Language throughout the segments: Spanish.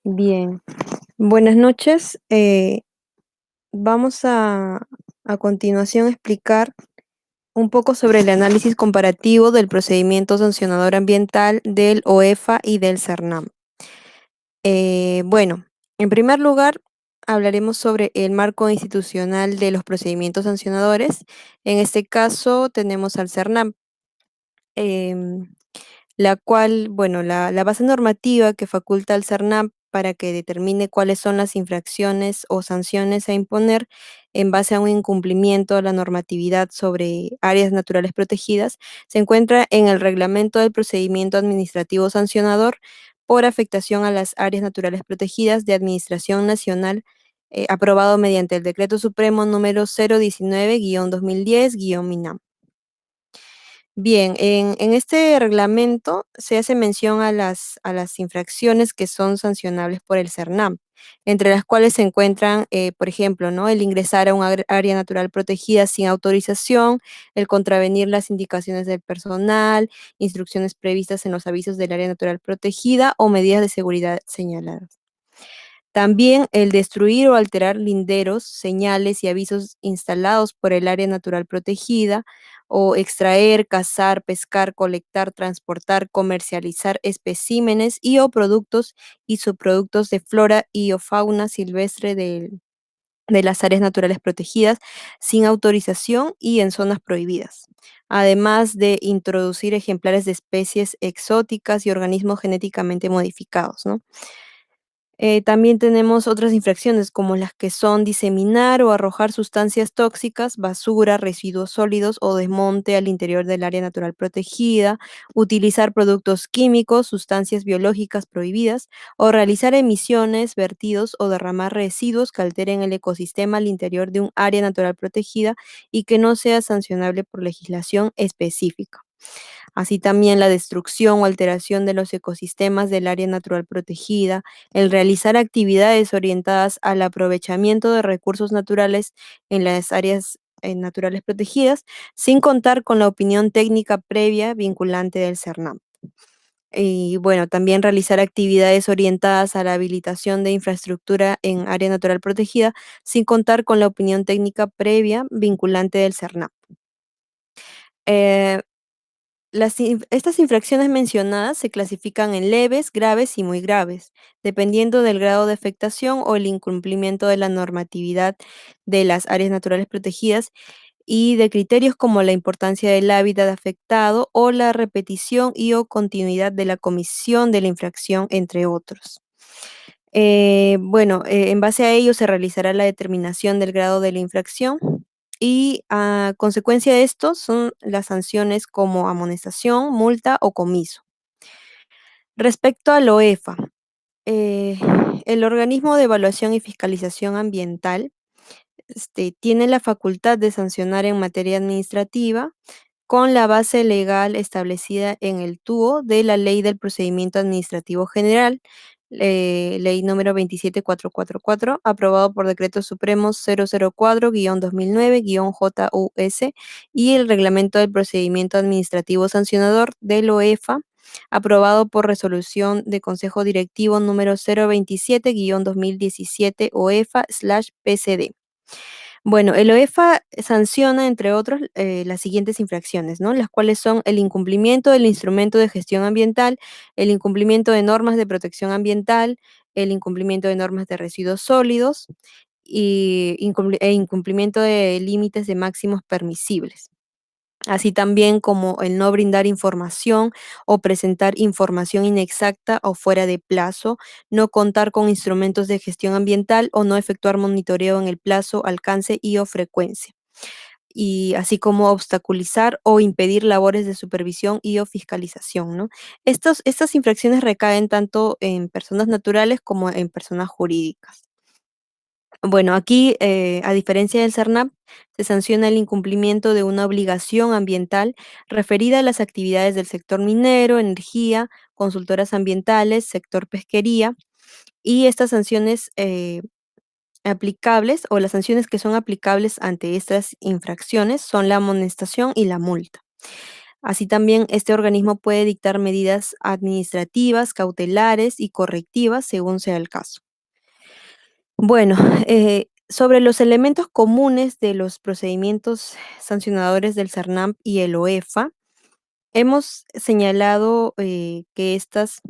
Bien, buenas noches. Vamos a continuación explicar un poco sobre el análisis comparativo del procedimiento sancionador ambiental del OEFA y del CERNAM. Bueno, en primer lugar, hablaremos sobre el marco institucional de los procedimientos sancionadores. En este caso, tenemos al CERNAM. em, la cual, bueno, la base normativa que faculta al CERNAP para que determine cuáles son las infracciones o sanciones a imponer en base a un incumplimiento a la normatividad sobre áreas naturales protegidas, se encuentra en el Reglamento del Procedimiento Administrativo Sancionador por afectación a las áreas naturales protegidas de Administración Nacional, aprobado mediante el Decreto Supremo número 019-2010-MINAM. Bien, en este reglamento se hace mención a las infracciones que son sancionables por el CERNAM, entre las cuales se encuentran, por ejemplo, ¿no? El ingresar a un área natural protegida sin autorización, el contravenir las indicaciones del personal, instrucciones previstas en los avisos del área natural protegida o medidas de seguridad señaladas. También el destruir o alterar linderos, señales y avisos instalados por el área natural protegida, o extraer, cazar, pescar, colectar, transportar, comercializar especímenes y o productos y subproductos de flora y o fauna silvestre de las áreas naturales protegidas sin autorización y en zonas prohibidas. Además de introducir ejemplares de especies exóticas y organismos genéticamente modificados, ¿no? También tenemos otras infracciones como las que son diseminar o arrojar sustancias tóxicas, basura, residuos sólidos o desmonte al interior del área natural protegida, utilizar productos químicos, sustancias biológicas prohibidas o realizar emisiones, vertidos o derramar residuos que alteren el ecosistema al interior de un área natural protegida y que no sea sancionable por legislación específica. Así también la destrucción o alteración de los ecosistemas del área natural protegida, el realizar actividades orientadas al aprovechamiento de recursos naturales en las áreas naturales protegidas, sin contar con la opinión técnica previa vinculante del CERNAM. Y bueno, también realizar actividades orientadas a la habilitación de infraestructura en área natural protegida, sin contar con la opinión técnica previa vinculante del CERNAM. Eh, estas infracciones mencionadas se clasifican en leves, graves y muy graves, dependiendo del grado de afectación o el incumplimiento de la normatividad de las áreas naturales protegidas y de criterios como la importancia del hábitat afectado o la repetición y o continuidad de la comisión de la infracción, entre otros. Bueno, en base a ello se realizará la determinación del grado de la infracción y a consecuencia de esto son las sanciones como amonestación, multa o comiso. Respecto al OEFA, eh, el organismo de evaluación y fiscalización ambiental tiene la facultad de sancionar en materia administrativa con la base legal establecida en el TUO de la Ley del Procedimiento Administrativo General, ley número 27444, aprobado por Decreto Supremo 004-2009-JUS, y el Reglamento del Procedimiento Administrativo Sancionador del OEFA, aprobado por Resolución de Consejo Directivo número 027-2017 OEFA/PCD. Bueno, el OEFA sanciona, entre otros, las siguientes infracciones, ¿no? Las cuales son el incumplimiento del instrumento de gestión ambiental, el incumplimiento de normas de protección ambiental, el incumplimiento de normas de residuos sólidos y incumplimiento de límites de máximos permisibles, así también como el no brindar información o presentar información inexacta o fuera de plazo, no contar con instrumentos de gestión ambiental o no efectuar monitoreo en el plazo, alcance y o frecuencia, y así como obstaculizar o impedir labores de supervisión y o fiscalización, ¿no? Estas infracciones recaen tanto en personas naturales como en personas jurídicas. Bueno, aquí, a diferencia del CERNAP, se sanciona el incumplimiento de una obligación ambiental referida a las actividades del sector minero, energía, consultoras ambientales, sector pesquería, y estas sanciones aplicables o las sanciones que son aplicables ante estas infracciones son la amonestación y la multa. Así también, este organismo puede dictar medidas administrativas, cautelares y correctivas según sea el caso. Bueno, sobre los elementos comunes de los procedimientos sancionadores del CERNAMP y el OEFA, hemos señalado que estas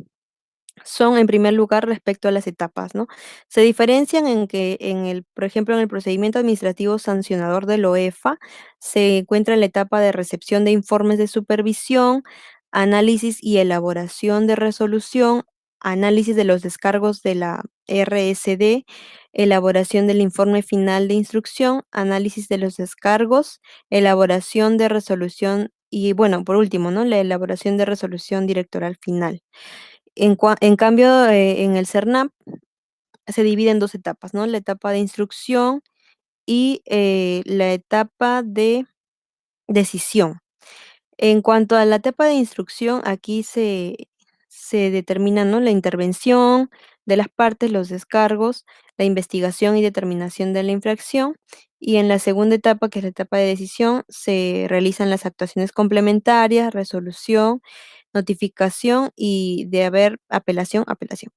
son, en primer lugar, respecto a las etapas, ¿no? Se diferencian en que, por ejemplo, en el procedimiento administrativo sancionador del OEFA, se encuentra la etapa de recepción de informes de supervisión, análisis y elaboración de resolución, análisis de los descargos de la RSD, elaboración del informe final de instrucción, análisis de los descargos, elaboración de resolución y, bueno, por último, ¿no? La elaboración de resolución directoral final. En cambio, en el CERNAP se divide en 2 etapas, ¿no? La etapa de instrucción y, la etapa de decisión. En cuanto a la etapa de instrucción, aquí se determina, ¿no?, la intervención de las partes, los descargos, la investigación y determinación de la infracción. Y en la segunda etapa, que es la etapa de decisión, se realizan las actuaciones complementarias, resolución, notificación y de haber apelación, apelación.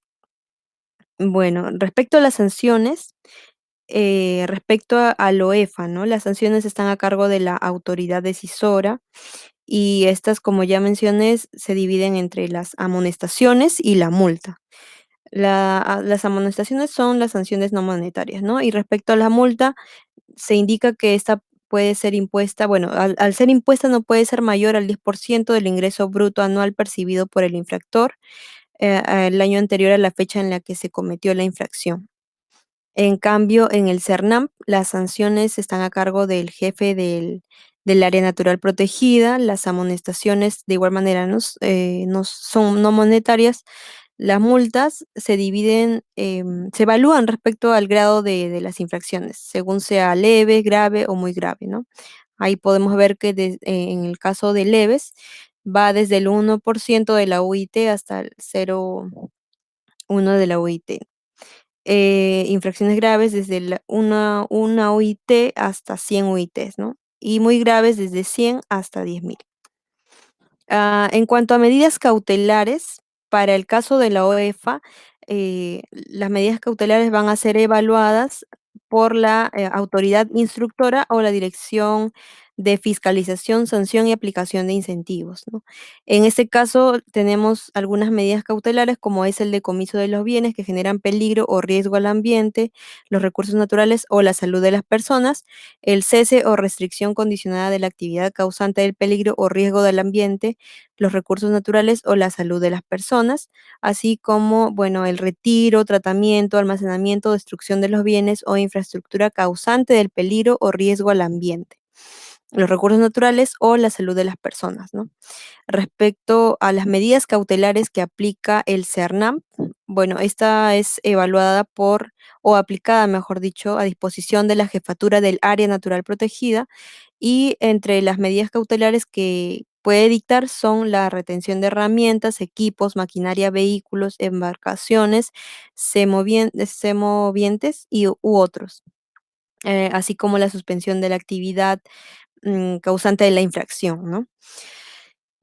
Bueno, respecto a las sanciones, respecto al OEFA, ¿no? Las sanciones están a cargo de la autoridad decisora y estas, como ya mencioné, se dividen entre las amonestaciones y la multa. Las amonestaciones son las sanciones no monetarias, ¿no? Y respecto a la multa, se indica que esta puede ser impuesta, bueno, al ser impuesta no puede ser mayor al 10% del ingreso bruto anual percibido por el infractor el año anterior a la fecha en la que se cometió la infracción. En cambio, en el CERNAMP, las sanciones están a cargo del jefe del área natural protegida, las amonestaciones de igual manera no son no monetarias. Las multas se dividen, se evalúan respecto al grado de las infracciones, según sea leve, grave o muy grave, ¿no? Ahí podemos ver que en el caso de leves va desde el 1% de la UIT hasta el 0,1 de la UIT. Infracciones graves desde una UIT hasta 100 UITs, ¿no? Y muy graves desde 100 hasta 10.000. En cuanto a medidas cautelares, para el caso de la OEFA, las medidas cautelares van a ser evaluadas por la autoridad instructora o la Dirección de Fiscalización, Sanción y Aplicación de Incentivos, ¿no? En este caso, tenemos algunas medidas cautelares, como es el decomiso de los bienes que generan peligro o riesgo al ambiente, los recursos naturales o la salud de las personas, el cese o restricción condicionada de la actividad causante del peligro o riesgo del ambiente, los recursos naturales o la salud de las personas, así como, bueno, el retiro, tratamiento, almacenamiento, destrucción de los bienes o infraestructura causante del peligro o riesgo al ambiente, los recursos naturales o la salud de las personas, ¿no? Respecto a las medidas cautelares que aplica el CERNAMP, bueno, esta es evaluada o aplicada, mejor dicho, a disposición de la Jefatura del Área Natural Protegida, y entre las medidas cautelares que puede dictar son la retención de herramientas, equipos, maquinaria, vehículos, embarcaciones, semovientes u otros, así como la suspensión de la actividad causante de la infracción, ¿no?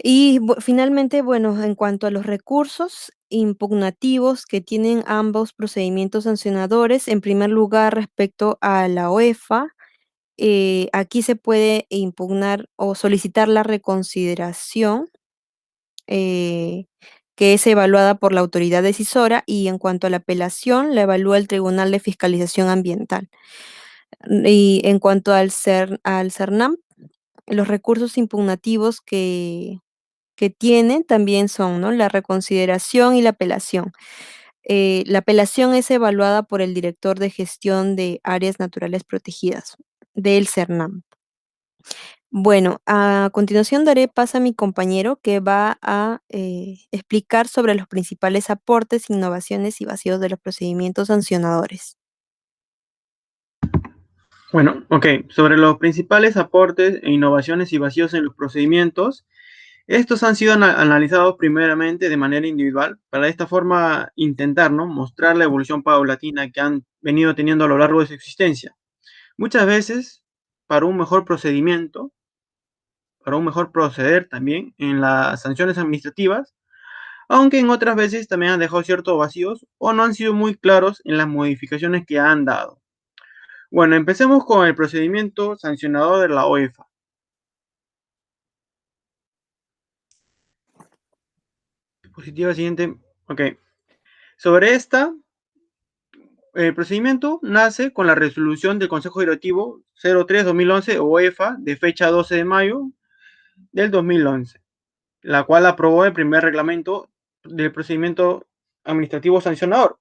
Y finalmente, bueno, en cuanto a los recursos impugnativos que tienen ambos procedimientos sancionadores, en primer lugar, respecto a la OEFA, aquí se puede impugnar o solicitar la reconsideración, eh, que es evaluada por la autoridad decisora, y en cuanto a la apelación, la evalúa el Tribunal de Fiscalización Ambiental. Y en cuanto al CERNAM, los recursos impugnativos que tienen también son, ¿no?, la reconsideración y la apelación. La apelación es evaluada por el director de gestión de áreas naturales protegidas del CERNAM. Bueno, a continuación daré paso a mi compañero que va a explicar sobre los principales aportes, innovaciones y vacíos de los procedimientos sancionadores. Bueno, ok, sobre los principales aportes e innovaciones y vacíos en los procedimientos, estos han sido analizados primeramente de manera individual para de esta forma intentar, ¿no?, mostrar la evolución paulatina que han venido teniendo a lo largo de su existencia. Muchas veces, para un mejor procedimiento, para un mejor proceder también en las sanciones administrativas, aunque en otras veces también han dejado ciertos vacíos o no han sido muy claros en las modificaciones que han dado. Bueno, empecemos con el procedimiento sancionador de la OEFA. Diapositiva siguiente. Ok. Sobre esta, el procedimiento nace con la resolución del Consejo Directivo 03-2011 OEFA de fecha 12 de mayo del 2011, la cual aprobó el primer reglamento del procedimiento administrativo sancionador,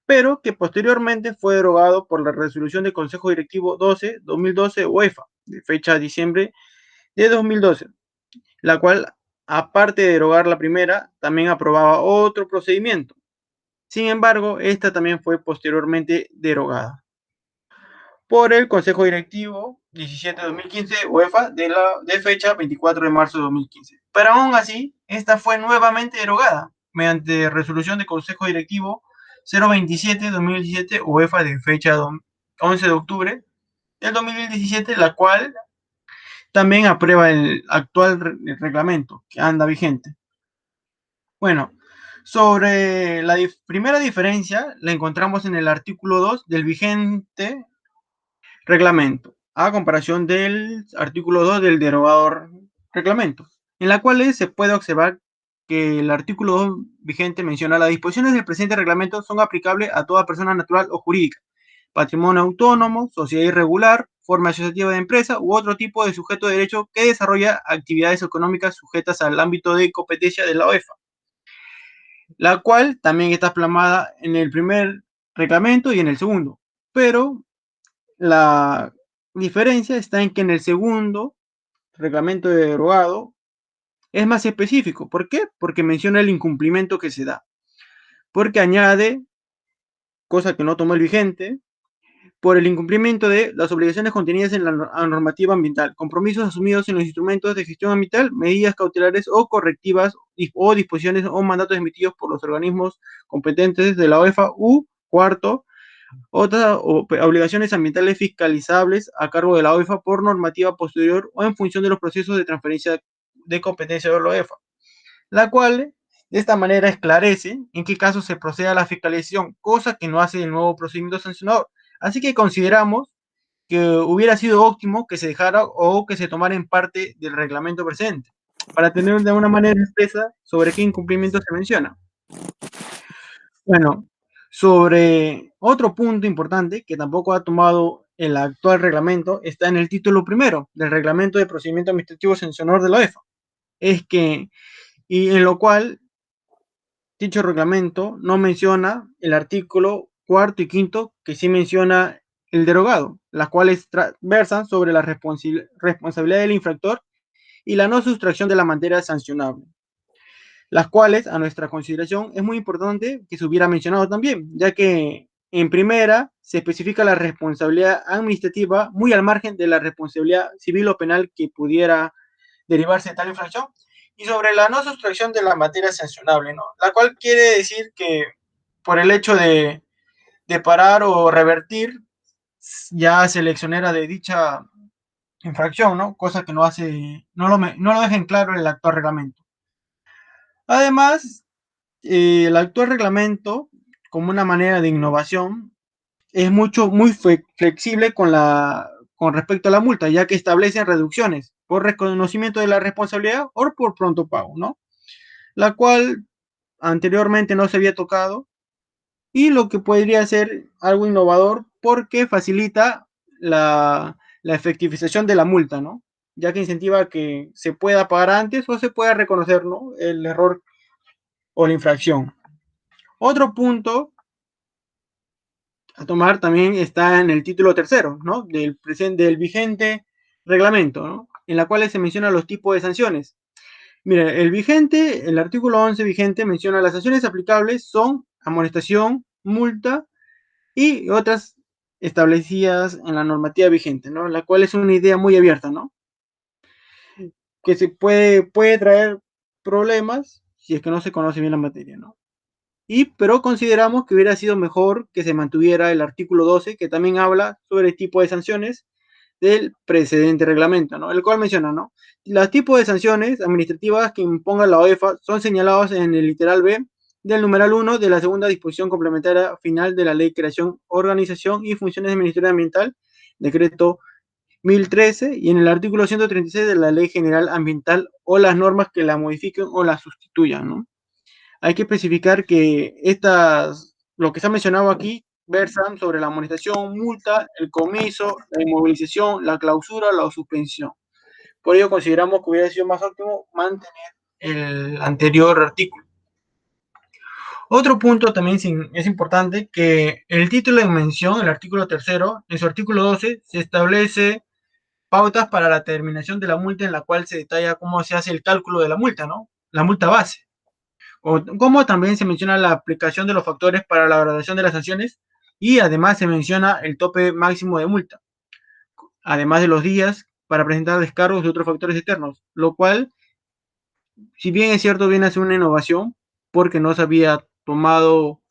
pero que posteriormente fue derogado por la resolución del Consejo Directivo 12-2012 OEFA de fecha diciembre de 2012, la cual, aparte de derogar la primera, también aprobaba otro procedimiento. Sin embargo, esta también fue posteriormente derogada por el Consejo Directivo 17-2015 UEFA de fecha 24 de marzo de 2015. Pero aún así, esta fue nuevamente derogada mediante resolución del Consejo Directivo 027-2017 UEFA de fecha 11 de octubre del 2017, la cual también aprueba el actual reglamento que anda vigente. Bueno, sobre la primera diferencia la encontramos en el artículo 2 del vigente reglamento, a comparación del artículo 2 del derogador reglamento, en la cual se puede observar que el artículo 2 vigente menciona las disposiciones del presente reglamento son aplicables a toda persona natural o jurídica, patrimonio autónomo, sociedad irregular, forma asociativa de empresa u otro tipo de sujeto de derecho que desarrolla actividades económicas sujetas al ámbito de competencia de la OEFA, la cual también está plasmada en el primer reglamento y en el segundo, pero la diferencia está en que en el segundo reglamento de derogado es más específico. ¿Por qué? Porque menciona el incumplimiento que se da. Porque añade, cosa que no tomó el vigente, por el incumplimiento de las obligaciones contenidas en la normativa ambiental, compromisos asumidos en los instrumentos de gestión ambiental, medidas cautelares o correctivas o disposiciones o mandatos emitidos por los organismos competentes de la OEFA u cuarto, otras obligaciones ambientales fiscalizables a cargo de la OEFA por normativa posterior o en función de los procesos de transferencia de competencia de la OEFA, la cual de esta manera esclarece en qué caso se procede a la fiscalización, cosa que no hace el nuevo procedimiento sancionador. Así que consideramos que hubiera sido óptimo que se dejara o que se tomara en parte del reglamento presente, para tener de una manera expresa sobre qué incumplimiento se menciona. Bueno, sobre otro punto importante que tampoco ha tomado el actual reglamento, está en el título primero del reglamento de procedimiento administrativo sancionador de la OEFA. Es que, y en lo cual dicho reglamento no menciona el artículo cuarto y quinto, que sí menciona el derogado, las cuales versan sobre la responsabilidad del infractor y la no sustracción de la materia sancionable, las cuales a nuestra consideración es muy importante que se hubiera mencionado también, ya que en primera se especifica la responsabilidad administrativa muy al margen de la responsabilidad civil o penal que pudiera derivarse de tal infracción, y sobre la no sustracción de la materia sancionable, ¿no? La cual quiere decir que por el hecho de parar o revertir ya se le exonera de dicha infracción, ¿no? Cosa que no hace, no lo deja en claro el actual reglamento. Además, el actual reglamento, como una manera de innovación, es muy flexible con respecto a la multa, ya que establece reducciones por reconocimiento de la responsabilidad o por pronto pago, ¿no? La cual anteriormente no se había tocado y lo que podría ser algo innovador porque facilita la efectivización de la multa, ¿no? Ya que incentiva a que se pueda pagar antes o se pueda reconocer, ¿no?, el error o la infracción. Otro punto a tomar también está en el título tercero, ¿no?, del vigente reglamento, ¿no?, en la cual se mencionan los tipos de sanciones. Mira, el artículo 11 vigente menciona las sanciones aplicables son amonestación, multa y otras establecidas en la normativa vigente, ¿no?, la cual es una idea muy abierta, ¿no?, que se puede traer problemas si es que no se conoce bien la materia, ¿no? Pero consideramos que hubiera sido mejor que se mantuviera el artículo 12, que también habla sobre el tipo de sanciones, del precedente reglamento, ¿no? El cual menciona, ¿no? Los tipos de sanciones administrativas que imponga la OEFA son señalados en el literal B del numeral 1 de la segunda disposición complementaria final de la Ley de Creación, Organización y Funciones del Ministerio Ambiental, decreto 1013, y en el artículo 136 de la Ley General Ambiental o las normas que la modifiquen o la sustituyan, ¿no? Hay que especificar que lo que se ha mencionado aquí, versan sobre la amonestación, multa, el comiso, la inmovilización, la clausura, la suspensión. Por ello consideramos que hubiera sido más óptimo mantener el anterior artículo. Otro punto también es importante que el título en mención, el artículo tercero, en su artículo 12, se establece pautas para la determinación de la multa, en la cual se detalla cómo se hace el cálculo de la multa, ¿no? La multa base. O como también se menciona la aplicación de los factores para la graduación de las sanciones, y además se menciona el tope máximo de multa, además de los días para presentar descargos de otros factores externos, lo cual, si bien es cierto, viene a ser una innovación porque no se había tomado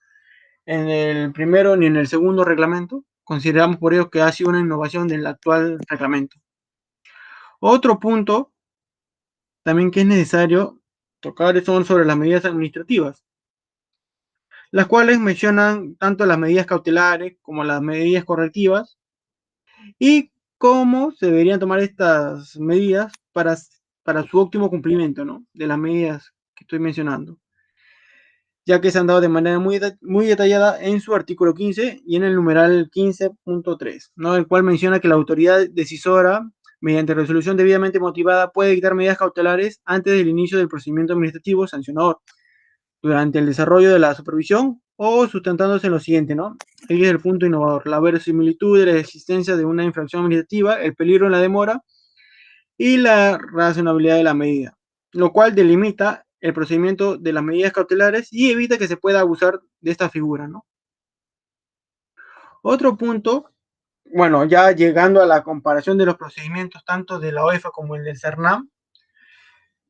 en el primero ni en el segundo reglamento. Consideramos por ello que ha sido una innovación del actual reglamento. Otro punto también que es necesario tocar son sobre las medidas administrativas, las cuales mencionan tanto las medidas cautelares como las medidas correctivas y cómo se deberían tomar estas medidas para su óptimo cumplimiento, ¿no? De las medidas que estoy mencionando, ya que se han dado de manera muy detallada en su artículo 15 y en el numeral 15.3, ¿no? El cual menciona que la autoridad decisora, mediante resolución debidamente motivada, puede dictar medidas cautelares antes del inicio del procedimiento administrativo sancionador, durante el desarrollo de la supervisión o sustentándose en lo siguiente, ¿no? Ahí es el punto innovador: la verosimilitud de la existencia de una infracción administrativa, el peligro en la demora y la razonabilidad de la medida, lo cual delimita el procedimiento de las medidas cautelares y evita que se pueda abusar de esta figura, ¿no? Otro punto, bueno, ya llegando a la comparación de los procedimientos tanto de la OEFA como el del CERNAM,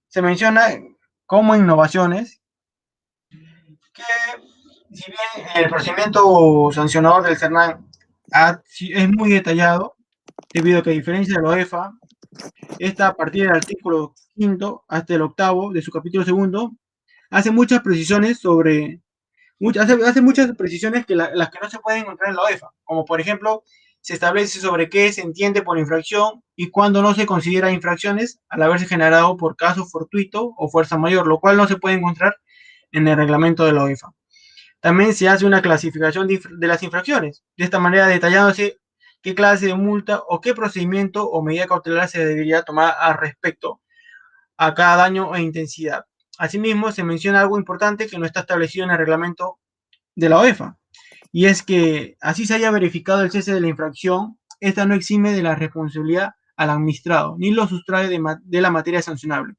se menciona como innovaciones que, si bien el procedimiento sancionador del CERNAM es muy detallado, debido a que, a diferencia de la OEFA, esta, a partir del artículo quinto hasta el octavo de su capítulo segundo, hace muchas precisiones hace muchas precisiones que las que no se pueden encontrar en la OEFA, como por ejemplo, se establece sobre qué se entiende por infracción y cuándo no se considera infracciones al haberse generado por caso fortuito o fuerza mayor, lo cual no se puede encontrar en el reglamento de la OEFA. También se hace una clasificación de las infracciones, de esta manera detallándose qué clase de multa o qué procedimiento o medida cautelar se debería tomar al respecto a cada daño e intensidad. Asimismo, se menciona algo importante que no está establecido en el reglamento de la OEFA, y es que así se haya verificado el cese de la infracción, esta no exime de la responsabilidad al administrado, ni lo sustrae de la materia sancionable.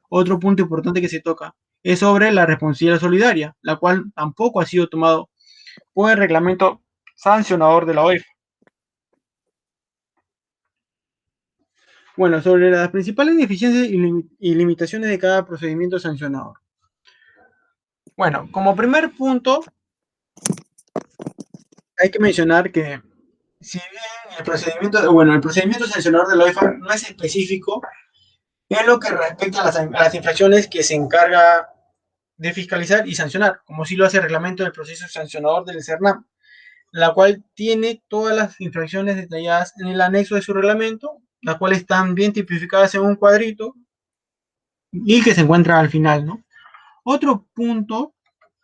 Otro punto importante que se toca es sobre la responsabilidad solidaria, la cual tampoco ha sido tomado por el reglamento sancionador de la OEFA. Bueno, sobre las principales deficiencias y limitaciones de cada procedimiento sancionador. Bueno, como primer punto, hay que mencionar que, si bien el procedimiento sancionador de la OEFA no es específico en lo que respecta a las infracciones que se encarga de fiscalizar y sancionar, como sí lo hace el reglamento del proceso sancionador del CERNAM, la cual tiene todas las infracciones detalladas en el anexo de su reglamento, las cuales están bien tipificadas en un cuadrito y que se encuentra al final, ¿no? Otro punto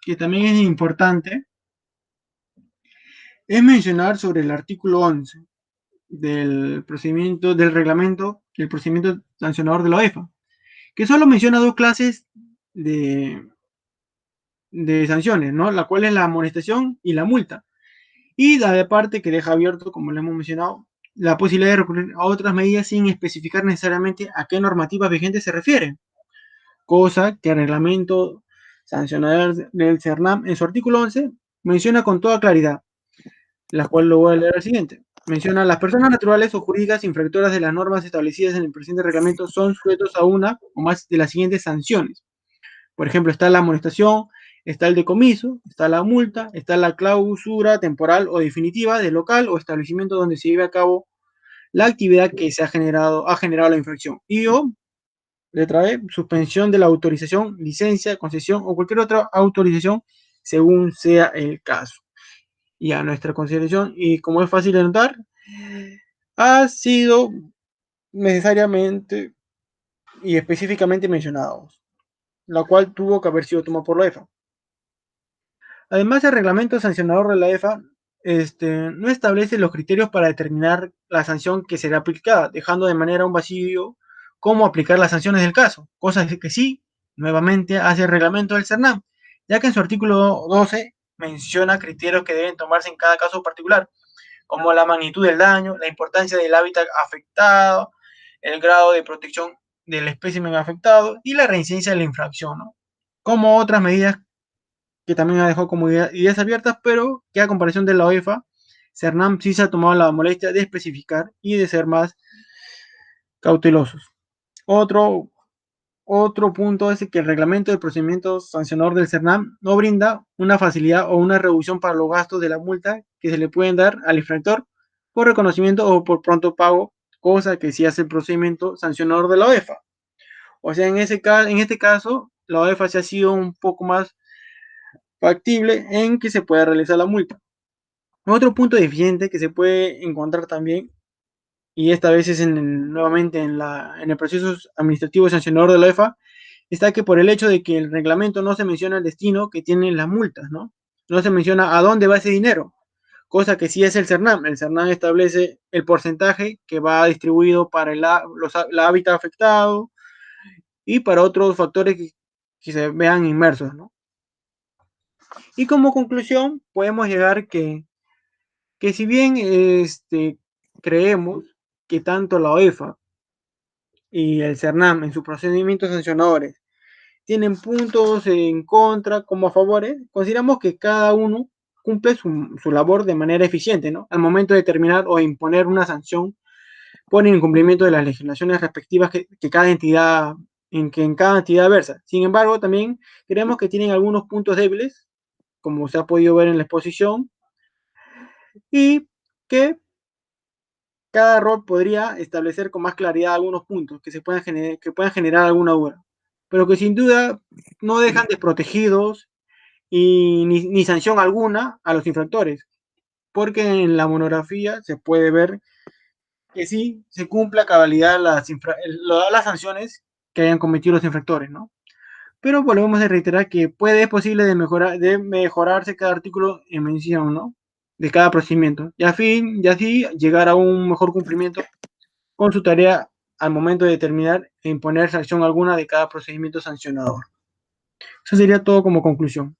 que también es importante es mencionar sobre el artículo 11 del procedimiento del reglamento del procedimiento sancionador de la OEFA, que solo menciona dos clases de sanciones, ¿no? La cual es la amonestación y la multa. Y de parte que deja abierto, como lo hemos mencionado, la posibilidad de recurrir a otras medidas sin especificar necesariamente a qué normativas vigentes se refiere, cosa que el reglamento sancionador del CERNAM en su artículo 11 menciona con toda claridad, la cual lo voy a leer al siguiente. Menciona: las personas naturales o jurídicas infractoras de las normas establecidas en el presente reglamento son sujetos a una o más de las siguientes sanciones. Por ejemplo, está la amonestación, está el decomiso, está la multa, está la clausura temporal o definitiva del local o establecimiento donde se lleve a cabo la actividad que ha generado la infracción. Y o letra E, suspensión de la autorización, licencia, concesión o cualquier otra autorización según sea el caso. Y a nuestra consideración, y como es fácil de notar, ha sido necesariamente y específicamente mencionados, la cual tuvo que haber sido tomada por la EFA. Además, el reglamento sancionador de la EFA no establece los criterios para determinar la sanción que será aplicada, dejando de manera un vacío cómo aplicar las sanciones del caso, cosa que sí, nuevamente, hace el reglamento del CERNAM, ya que en su artículo 12 menciona criterios que deben tomarse en cada caso particular, como la magnitud del daño, la importancia del hábitat afectado, el grado de protección del espécimen afectado y la reincidencia de la infracción, ¿no? Como otras medidas que también ha dejado como ideas abiertas, pero que a comparación de la UEFA, CERNAM sí se ha tomado la molestia de especificar y de ser más cautelosos. Otro, otro punto es que el reglamento de procedimiento sancionador del CERNAM no brinda una facilidad o una reducción para los gastos de la multa que se le pueden dar al infractor por reconocimiento o por pronto pago, cosa que sí hace el procedimiento sancionador de la UEFA. O sea, en este caso, la UEFA se ha sido un poco más factible en que se pueda realizar la multa. Otro punto deficiente que se puede encontrar también, y esta vez es nuevamente en el proceso administrativo sancionador de la EFA, está que por el hecho de que el reglamento no se menciona el destino que tienen las multas, ¿no? No se menciona a dónde va ese dinero, cosa que sí es el CERNAM. El CERNAM establece el porcentaje que va distribuido para el hábitat afectado y para otros factores que se vean inmersos, ¿no? Y como conclusión, podemos llegar que si bien creemos que tanto la UEFA y el CERNAM en sus procedimientos sancionadores tienen puntos en contra como a favores, consideramos que cada uno cumple su labor de manera eficiente, ¿no? Al momento de determinar o imponer una sanción por incumplimiento de las legislaciones respectivas que cada entidad, en cada entidad versa. Sin embargo, también creemos que tienen algunos puntos débiles, como se ha podido ver en la exposición, y que cada rol podría establecer con más claridad algunos puntos que puedan generar alguna duda, pero que sin duda no dejan desprotegidos y ni sanción alguna a los infractores, porque en la monografía se puede ver que sí se cumpla a cabalidad las sanciones que hayan cometido los infractores, ¿no? Pero volvemos a reiterar que es posible de mejorarse cada artículo en mención, ¿no? De cada procedimiento, y así llegar a un mejor cumplimiento con su tarea al momento de determinar e imponer sanción alguna de cada procedimiento sancionador. Eso sería todo como conclusión.